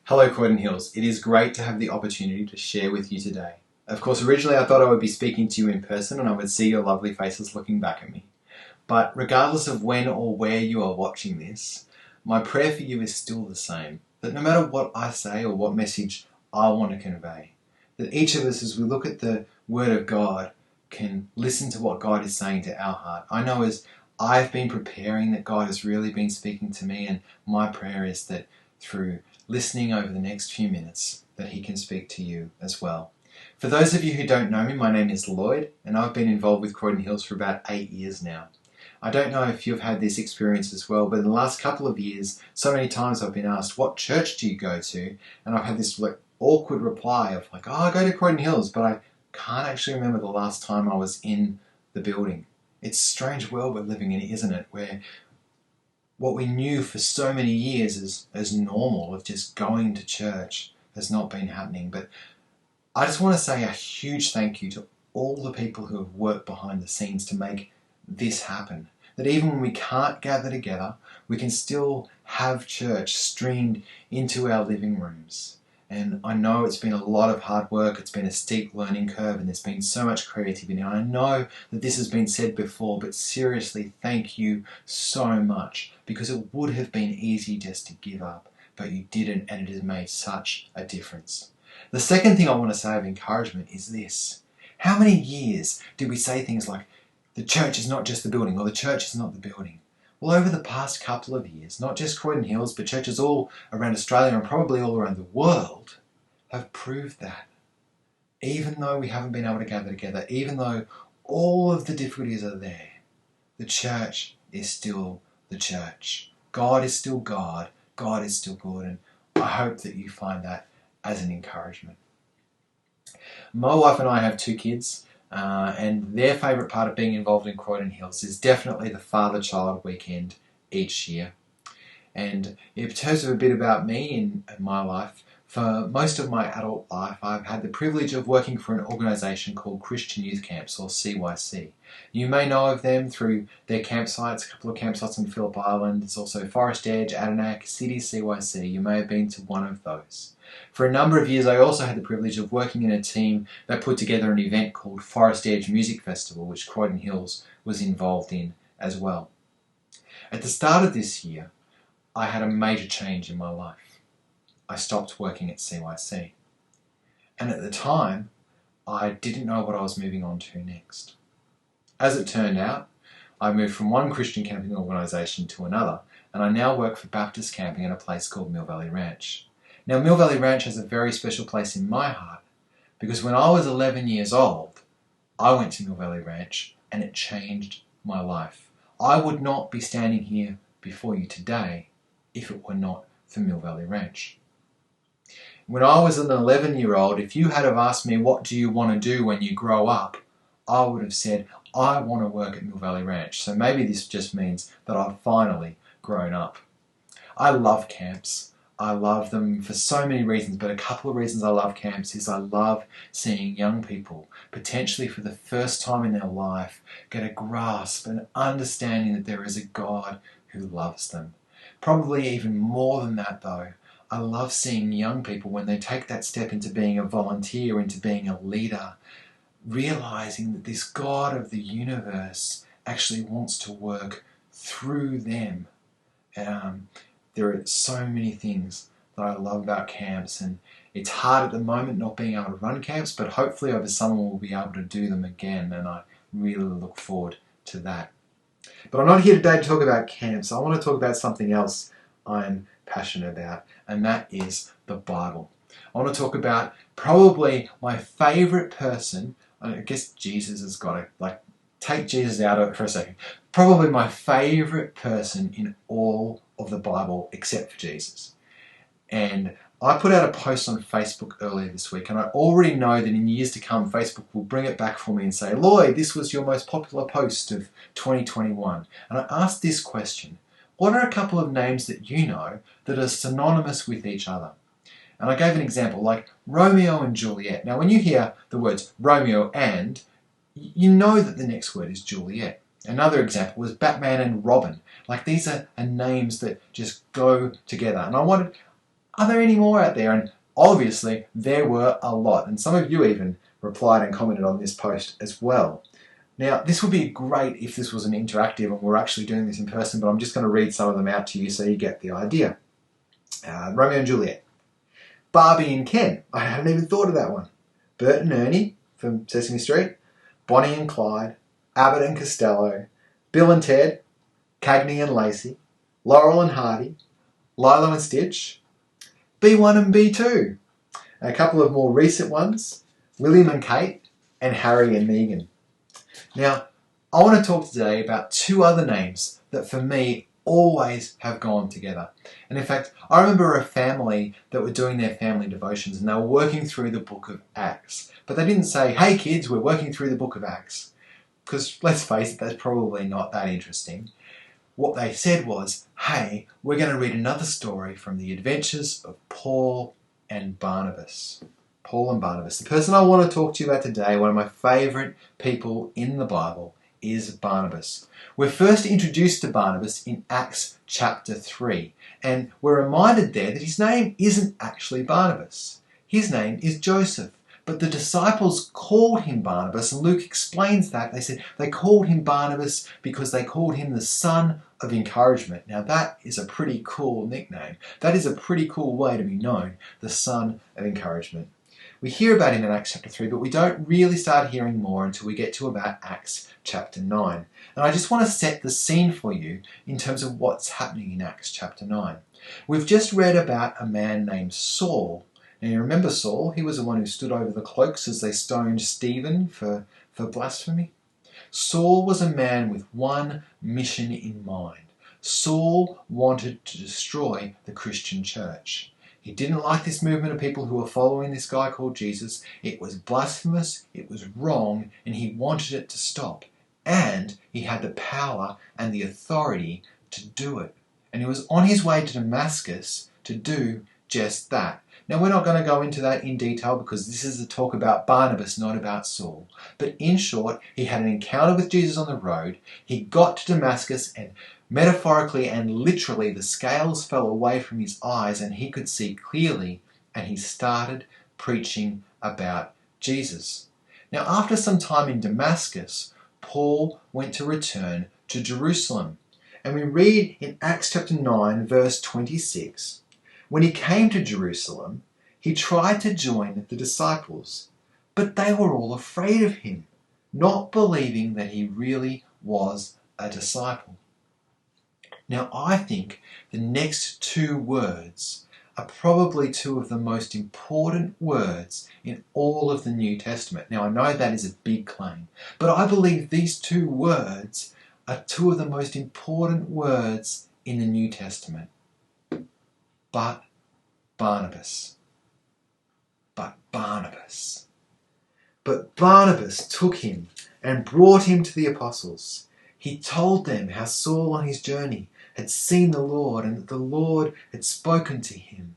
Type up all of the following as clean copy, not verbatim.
Hello Croydon Hills, it is great to have the opportunity to share with you today. Of course, originally I thought I would be speaking to you in person and I would see your lovely faces looking back at me. But regardless of when or where you are watching this, my prayer for you is still the same. That no matter what I say or what message I want to convey, that each of us as we look at the Word of God can listen to what God is saying to our heart. I know as I've been preparing that God has really been speaking to me, and my prayer is that through listening over the next few minutes that He can speak to you as well. For those of you who don't know me, my name is Lloyd and I've been involved with Croydon Hills for about 8 years now. I don't know if you've had this experience as well, but in the last couple of years, so many times I've been asked, what church do you go to? And I've had this awkward reply of I go to Croydon Hills, but I can't actually remember the last time I was in the building. It's a strange world we're living in, isn't it? Where what we knew for so many years as normal of just going to church has not been happening. But I just want to say a huge thank you to all the people who have worked behind the scenes to make this happen. That even when we can't gather together, we can still have church streamed into our living rooms. And I know it's been a lot of hard work, it's been a steep learning curve, and there's been so much creativity. And I know that this has been said before, but seriously, thank you so much, because it would have been easy just to give up, but you didn't, and it has made such a difference. The second thing I want to say of encouragement is this. How many years did we say things like, the church is not just the building, or the church is not the building? Well, over the past couple of years, not just Croydon Hills, but churches all around Australia and probably all around the world have proved that. Even though we haven't been able to gather together, even though all of the difficulties are there, the church is still the church. God is still God. God is still good. And I hope that you find that as an encouragement. My wife and I have 2 kids. And their favourite part of being involved in Croydon Hills is definitely the father-child weekend each year. And in terms of a bit about me in my life, for most of my adult life I've had the privilege of working for an organisation called Christian Youth Camps, or CYC. You may know of them through their campsites, a couple of campsites on Phillip Island. There's also Forest Edge, Adanac, City CYC. You may have been to one of those. For a number of years I also had the privilege of working in a team that put together an event called Forest Edge Music Festival, which Croydon Hills was involved in as well. At the start of this year, I had a major change in my life. I stopped working at CYC. And at the time, I didn't know what I was moving on to next. As it turned out, I moved from one Christian camping organisation to another, and I now work for Baptist Camping at a place called Mill Valley Ranch. Now, Mill Valley Ranch has a very special place in my heart, because when I was 11 years old, I went to Mill Valley Ranch and it changed my life. I would not be standing here before you today if it were not for Mill Valley Ranch. When I was an 11-year-old, if you had have asked me, what do you want to do when you grow up? I would have said, I want to work at Mill Valley Ranch. So maybe this just means that I've finally grown up. I love camps. I love them for so many reasons, but a couple of reasons I love camps is I love seeing young people, potentially for the first time in their life, get a grasp and understanding that there is a God who loves them. Probably even more than that though, I love seeing young people when they take that step into being a volunteer, into being a leader, realizing that this God of the universe actually wants to work through them. There are so many things that I love about camps, and it's hard at the moment not being able to run camps, but hopefully over summer we'll be able to do them again, and I really look forward to that. But I'm not here today to talk about camps. I want to talk about something else I'm passionate about, and that is the Bible. I want to talk about probably my favourite person. I guess Jesus has got to, take Jesus out of it for a second. Probably my favourite person in all of the Bible except for Jesus. And I put out a post on Facebook earlier this week, and I already know that in years to come Facebook will bring it back for me and say, Lloyd, this was your most popular post of 2021. And I asked this question: what are a couple of names that you know that are synonymous with each other? And I gave an example like Romeo and Juliet. Now when you hear the words Romeo and, you know that the next word is Juliet. Another example was Batman and Robin. These are names that just go together. And I wanted Are there any more out there? And obviously there were a lot, and some of you even replied and commented on this post as well. Now, this would be great if this was an interactive and we're actually doing this in person, but I'm just going to read some of them out to you so you get the idea. Romeo and Juliet. Barbie and Ken. I hadn't even thought of that one. Bert and Ernie from Sesame Street. Bonnie and Clyde. Abbott and Costello. Bill and Ted. Cagney and Lacey. Laurel and Hardy. Lilo and Stitch. B1 and B2. And a couple of more recent ones. William and Kate. And Harry and Meghan. Now, I want to talk today about two other names that for me always have gone together. And in fact, I remember a family that were doing their family devotions and they were working through the book of Acts. But they didn't say, hey kids, we're working through the book of Acts. Because let's face it, that's probably not that interesting. What they said was, hey, we're going to read another story from the adventures of Paul and Barnabas. Paul and Barnabas. The person I want to talk to you about today, one of my favourite people in the Bible, is Barnabas. We're first introduced to Barnabas in Acts chapter 3, and we're reminded there that his name isn't actually Barnabas. His name is Joseph, but the disciples called him Barnabas, and Luke explains that. They said they called him Barnabas because they called him the son of encouragement. Now that is a pretty cool nickname. That is a pretty cool way to be known, the son of encouragement. We hear about him in Acts chapter 3, but we don't really start hearing more until we get to about Acts chapter 9. And I just want to set the scene for you in terms of what's happening in Acts chapter 9. We've just read about a man named Saul. Now you remember Saul? He was the one who stood over the cloaks as they stoned Stephen for blasphemy. Saul was a man with one mission in mind. Saul wanted to destroy the Christian church. He didn't like this movement of people who were following this guy called Jesus. It was blasphemous, it was wrong, and he wanted it to stop. And he had the power and the authority to do it. And he was on his way to Damascus to do just that. Now we're not going to go into that in detail because this is a talk about Barnabas, not about Saul. But in short, he had an encounter with Jesus on the road. He got to Damascus and metaphorically and literally the scales fell away from his eyes and he could see clearly, and he started preaching about Jesus. Now after some time in Damascus, Paul went to return to Jerusalem. And we read in Acts chapter 9 verse 26, when he came to Jerusalem, he tried to join the disciples, but they were all afraid of him, not believing that he really was a disciple. Now I think the next two words are probably two of the most important words in all of the New Testament. Now I know that is a big claim, but I believe these two words are two of the most important words in the New Testament. But Barnabas. But Barnabas. But Barnabas took him and brought him to the apostles. He told them how Saul on his journey had seen the Lord and that the Lord had spoken to him,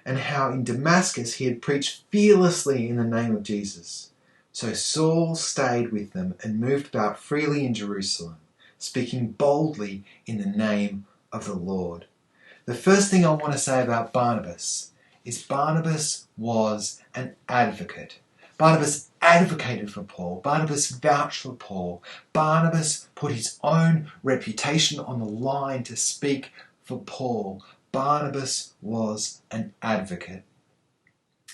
and how in Damascus he had preached fearlessly in the name of Jesus. So Saul stayed with them and moved about freely in Jerusalem, speaking boldly in the name of the Lord. The first thing I want to say about Barnabas is Barnabas was an advocate. Barnabas advocated for Paul. Barnabas vouched for Paul. Barnabas put his own reputation on the line to speak for Paul. Barnabas was an advocate.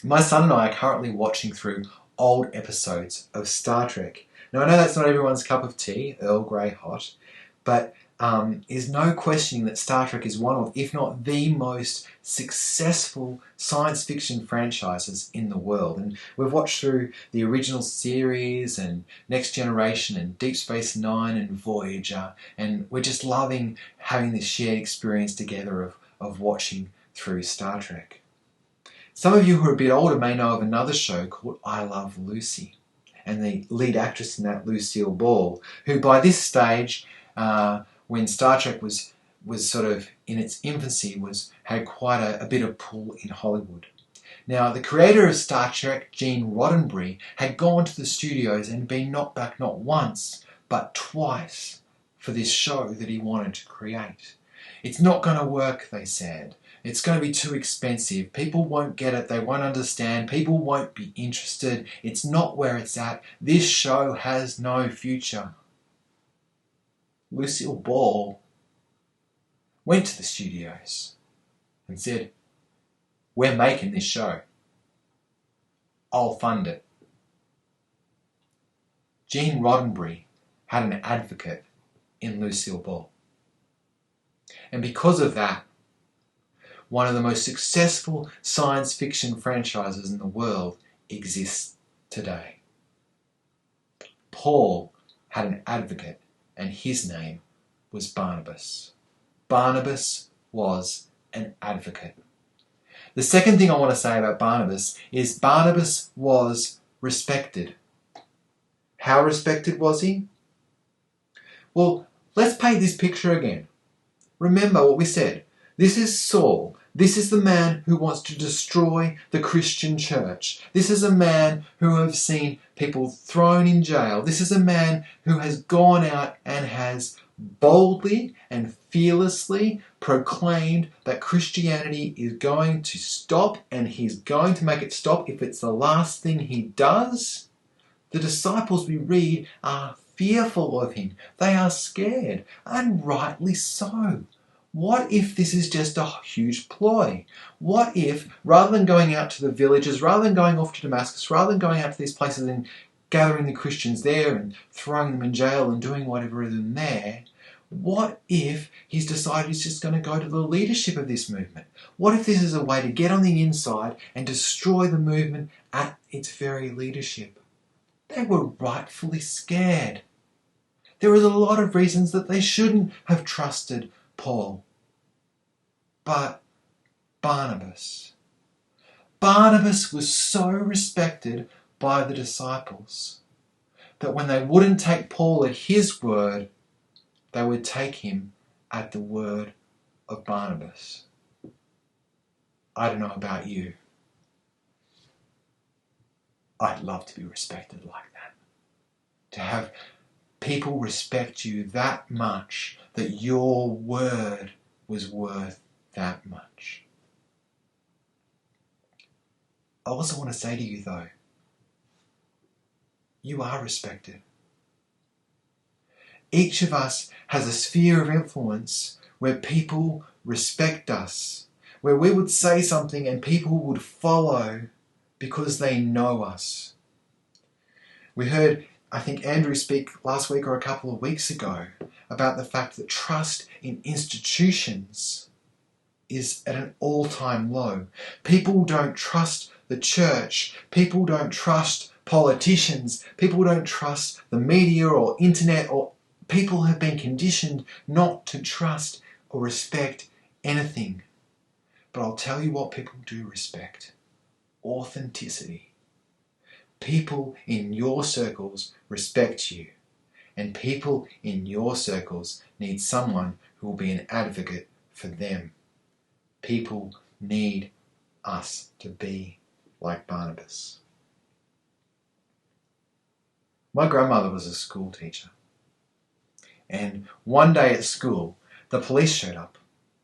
My son and I are currently watching through old episodes of Star Trek. Now I know that's not everyone's cup of tea, Earl Grey hot, but is no questioning that Star Trek is one of, if not the most successful science fiction franchises in the world. And we've watched through the original series and Next Generation and Deep Space Nine and Voyager, and we're just loving having this shared experience together of watching through Star Trek. Some of you who are a bit older may know of another show called I Love Lucy, and the lead actress in that, Lucille Ball, who by this stage, when Star Trek was sort of in its infancy, had quite a bit of pull in Hollywood. Now, the creator of Star Trek, Gene Roddenberry, had gone to the studios and been knocked back not once, but twice for this show that he wanted to create. It's not going to work, they said. It's going to be too expensive. People won't get it. They won't understand. People won't be interested. It's not where it's at. This show has no future. Lucille Ball went to the studios and said, "We're making this show. I'll fund it." Gene Roddenberry had an advocate in Lucille Ball. And because of that, one of the most successful science fiction franchises in the world exists today. Paul had an advocate, and his name was Barnabas. Barnabas was an advocate. The second thing I want to say about Barnabas is Barnabas was respected. How respected was he? Well, let's paint this picture again. Remember what we said. This is Saul. This is the man who wants to destroy the Christian church. This is a man who has seen people thrown in jail. This is a man who has gone out and has boldly and fearlessly proclaimed that Christianity is going to stop, and he's going to make it stop if it's the last thing he does. The disciples, we read, are fearful of him. They are scared, and rightly so. What if this is just a huge ploy? What if, rather than going out to the villages, rather than going off to Damascus, rather than going out to these places and gathering the Christians there and throwing them in jail and doing whatever is in there, what if he's decided he's just going to go to the leadership of this movement? What if this is a way to get on the inside and destroy the movement at its very leadership? They were rightfully scared. There was a lot of reasons that they shouldn't have trusted Paul. But Barnabas was so respected by the disciples that when they wouldn't take Paul at his word, they would take him at the word of Barnabas. I don't know about you. I'd love to be respected like that. To have people respect you that much that your word was worth that much. I also want to say to you though, you are respected. Each of us has a sphere of influence where people respect us, where we would say something and people would follow because they know us. We heard, I think, Andrew speak last week or a couple of weeks ago about the fact that trust in institutions is at an all-time low. People don't trust the church. People don't trust politicians. People don't trust the media or internet, or people have been conditioned not to trust or respect anything. But I'll tell you what people do respect. Authenticity. People in your circles respect you, and people in your circles need someone who will be an advocate for them. People need us to be like Barnabas. My grandmother was a school teacher, and one day at school, the police showed up.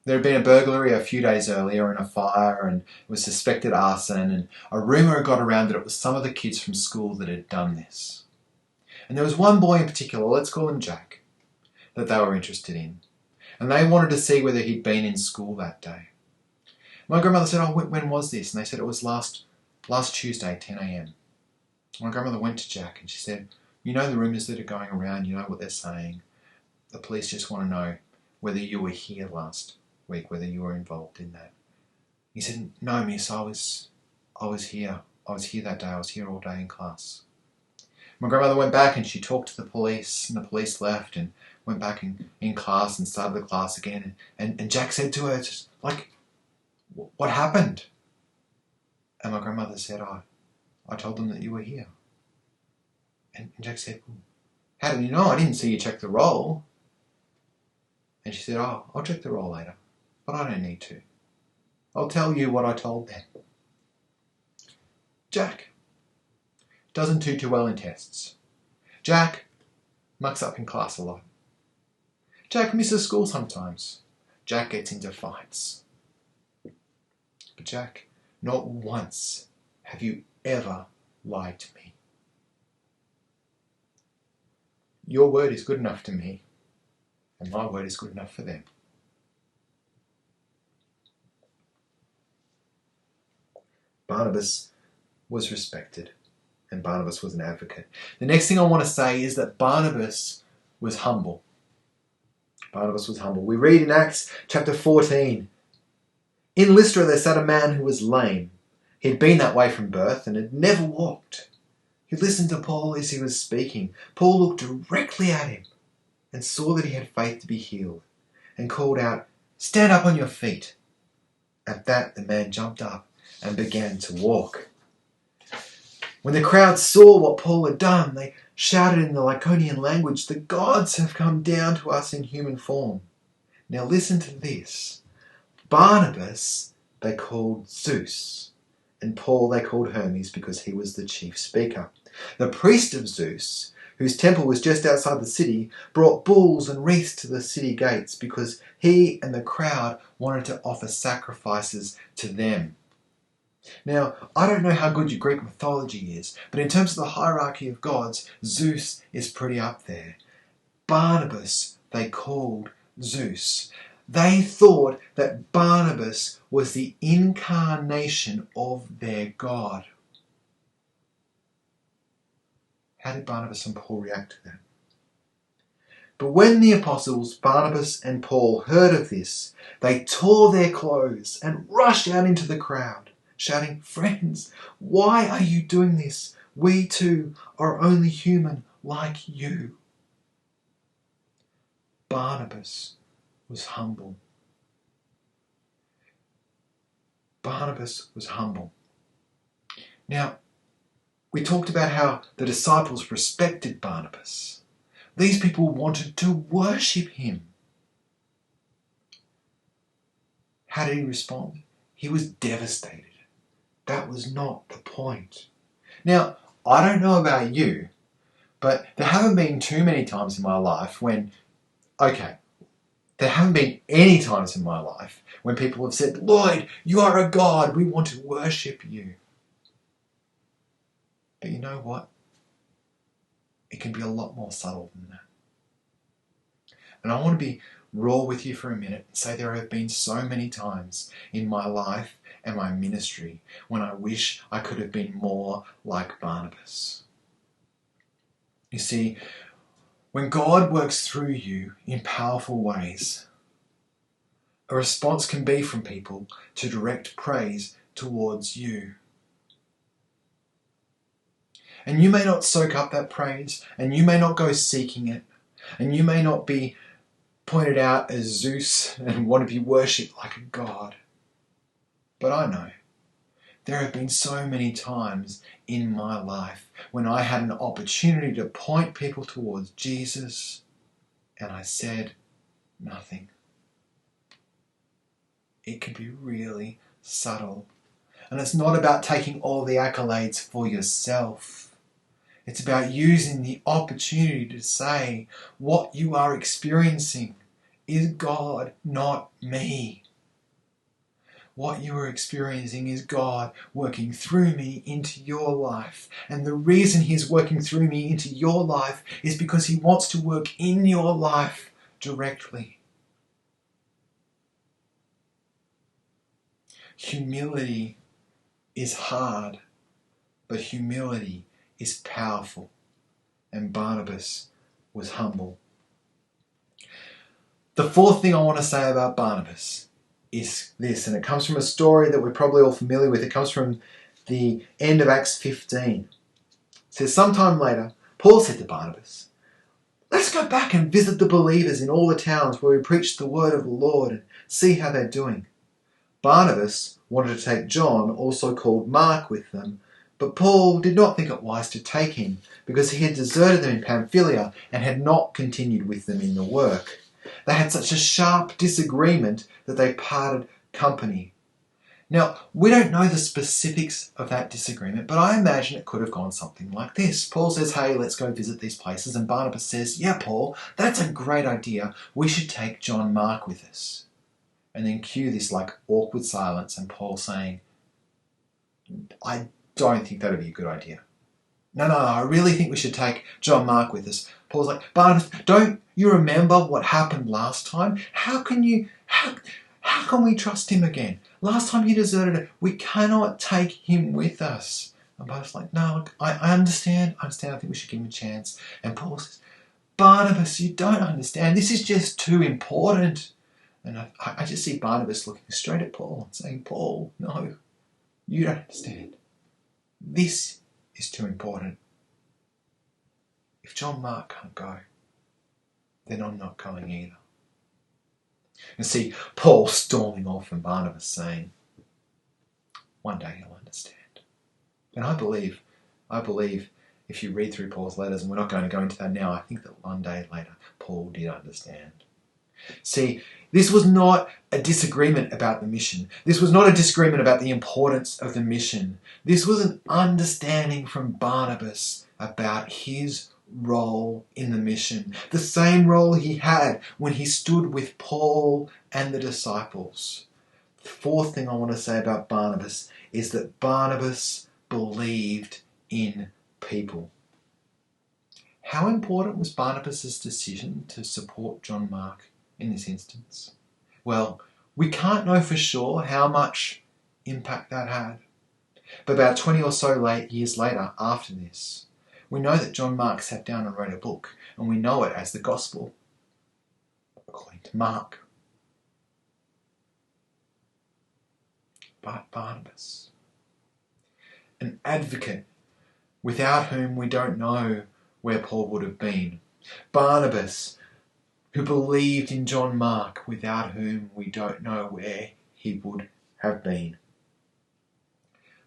There had been a burglary a few days earlier and a fire, and it was suspected arson, and a rumour got around that it was some of the kids from school that had done this. And there was one boy in particular, let's call him Jack, that they were interested in. And they wanted to see whether he'd been in school that day. My grandmother said, "Oh, when was this?" And they said it was last Tuesday, 10 a.m. My grandmother went to Jack and she said, "You know the rumours that are going around, you know what they're saying. The police just want to know whether you were here last week, whether you were involved in that." He said, "No, miss, I was here. I was here that day. I was here all day in class." My grandmother went back and she talked to the police, and the police left and went back in class and started the class again. And Jack said to her, just like, "What happened?" And my grandmother said, I told them that you were here." And Jack said, "Well, how did you know? I didn't see you check the roll." And she said, "Oh, I'll check the roll later, but I don't need to. I'll tell you what I told them." Jack doesn't do too well in tests. Jack mucks up in class a lot. Jack misses school sometimes. Jack gets into fights. But Jack, not once have you ever lied to me. Your word is good enough to me, and my word is good enough for them. Barnabas was respected, and Barnabas was an advocate. The next thing I want to say is that Barnabas was humble. Barnabas was humble. We read in Acts chapter 14, in Lystra there sat a man who was lame. He had been that way from birth and had never walked. He listened to Paul as he was speaking. Paul looked directly at him and saw that he had faith to be healed and called out, "Stand up on your feet." At that, the man jumped up and began to walk. When the crowd saw what Paul had done, they shouted in the Lycaonian language, "The gods have come down to us in human form." Now listen to this. Barnabas they called Zeus, and Paul they called Hermes because he was the chief speaker. The priest of Zeus, whose temple was just outside the city, brought bulls and wreaths to the city gates because he and the crowd wanted to offer sacrifices to them. Now, I don't know how good your Greek mythology is, but in terms of the hierarchy of gods, Zeus is pretty up there. Barnabas they called Zeus. They thought that Barnabas was the incarnation of their God. How did Barnabas and Paul react to that? But when the apostles Barnabas and Paul heard of this, they tore their clothes and rushed out into the crowd, shouting, "Friends, why are you doing this? We too are only human like you." Barnabas was humble. Barnabas was humble. Now, we talked about how the disciples respected Barnabas. These people wanted to worship him. How did he respond? He was devastated. That was not the point. Now, I don't know about you, but there haven't been too many times in my life there haven't been any times in my life when people have said, "Lloyd, you are a God, we want to worship you." But you know what? It can be a lot more subtle than that. And I want to be raw with you for a minute and say there have been so many times in my life and my ministry when I wish I could have been more like Barnabas. You see, when God works through you in powerful ways, a response can be from people to direct praise towards you. And you may not soak up that praise, and you may not go seeking it, and you may not be pointed out as Zeus and want to be worshipped like a god. But I know there have been so many times in my life when I had an opportunity to point people towards Jesus and I said nothing. It can be really subtle. And it's not about taking all the accolades for yourself. It's about using the opportunity to say what you are experiencing is God, not me. What you are experiencing is God working through me into your life. And the reason He's working through me into your life is because He wants to work in your life directly. Humility is hard, but humility is powerful. And Barnabas was humble. The fourth thing I want to say about Barnabas is this, and it comes from a story that we're probably all familiar with. It comes from the end of Acts 15. It says, sometime later, Paul said to Barnabas, "Let's go back and visit the believers in all the towns where we preach the word of the Lord and see how they're doing." Barnabas wanted to take John, also called Mark, with them, but Paul did not think it wise to take him because he had deserted them in Pamphylia and had not continued with them in the work. They had such a sharp disagreement that they parted company. Now, we don't know the specifics of that disagreement, but I imagine it could have gone something like this. Paul says, "Hey, let's go visit these places." And Barnabas says, "Yeah, Paul, that's a great idea. We should take John Mark with us." And then cue this awkward silence and Paul saying, I don't think that would be a good idea. No, I really think we should take John Mark with us. Paul's like, Barnabas, don't you remember what happened last time? How can we trust him again? Last time he deserted it. We cannot take him with us. And Barnabas like, no, look, I understand. I think we should give him a chance. And Paul says, Barnabas, you don't understand. This is just too important. And I just see Barnabas looking straight at Paul and saying, Paul, no, you don't understand. This is too important. If John Mark can't go, then I'm not going either. And see Paul storming off and Barnabas saying, one day he'll understand. And I believe if you read through Paul's letters, and we're not going to go into that now, I think that one day later Paul did understand. See, this was not a disagreement about the mission. This was not a disagreement about the importance of the mission. This was an understanding from Barnabas about his role in the mission. The same role he had when he stood with Paul and the disciples. The fourth thing I want to say about Barnabas is that Barnabas believed in people. How important was Barnabas' decision to support John Mark in this instance? Well, we can't know for sure how much impact that had. But about 20 or so years later, after this, we know that John Mark sat down and wrote a book, and we know it as the Gospel according to Mark. But Barnabas, an advocate without whom we don't know where Paul would have been. Barnabas, who believed in John Mark, without whom we don't know where he would have been.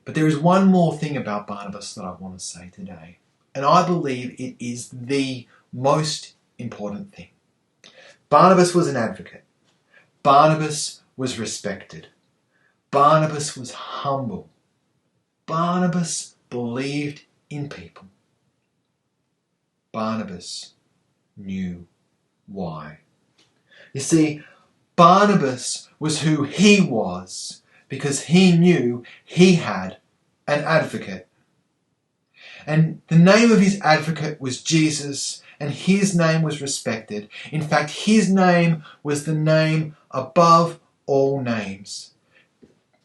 But there is one more thing about Barnabas that I want to say today, and I believe it is the most important thing. Barnabas was an advocate. Barnabas was respected. Barnabas was humble. Barnabas believed in people. Barnabas knew why. You see, Barnabas was who he was because he knew he had an advocate. And the name of his advocate was Jesus, and his name was respected. In fact, his name was the name above all names.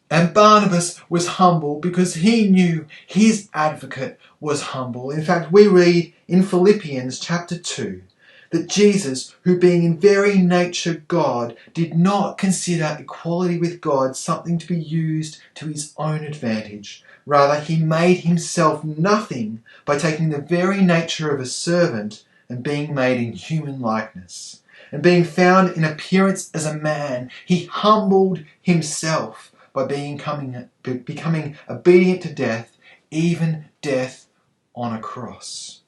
And Barnabas was humble because he knew his advocate was humble. In fact, we read in Philippians chapter 2 that Jesus, who being in very nature God, did not consider equality with God something to be used to his own advantage. Rather, he made himself nothing by taking the very nature of a servant and being made in human likeness. And being found in appearance as a man, he humbled himself by becoming obedient to death, even death on a cross.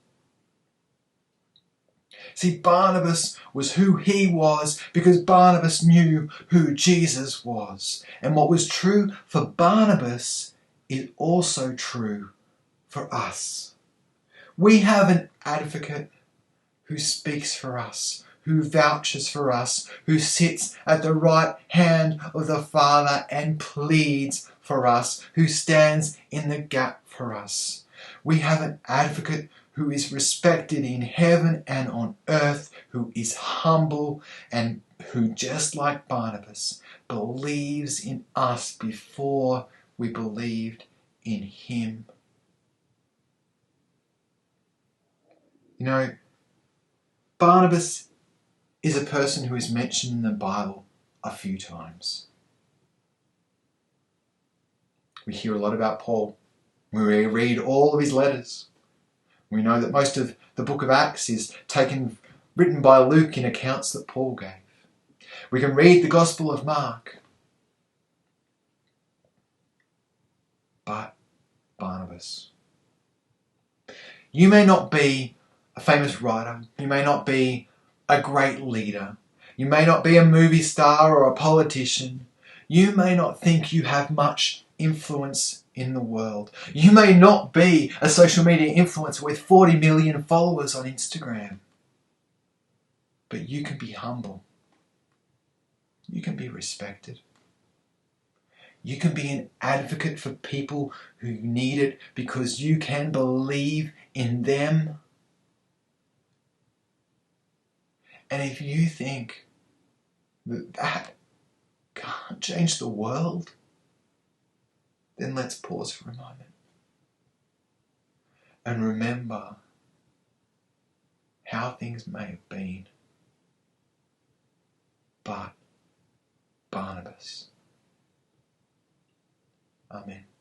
See, Barnabas was who he was because Barnabas knew who Jesus was. And what was true for Barnabas is also true for us. We have an advocate who speaks for us, who vouches for us, who sits at the right hand of the Father and pleads for us, who stands in the gap for us. We have an advocate who is respected in heaven and on earth, who is humble and who, just like Barnabas, believes in us before we believed in him. You know, Barnabas is a person who is mentioned in the Bible a few times. We hear a lot about Paul. We read all of his letters. We know that most of the book of Acts is written by Luke in accounts that Paul gave. We can read the Gospel of Mark. But Barnabas. You may not be a famous writer. You may not be a great leader. You may not be a movie star or a politician. You may not think you have much influence in the world. You may not be a social media influencer with 40 million followers on Instagram. But you can be humble. you can be respected. You can be an advocate for people who need it because you can believe in them. And if you think that can't change the world, then let's pause for a moment and remember how things may have been, but Barnabas. Amen.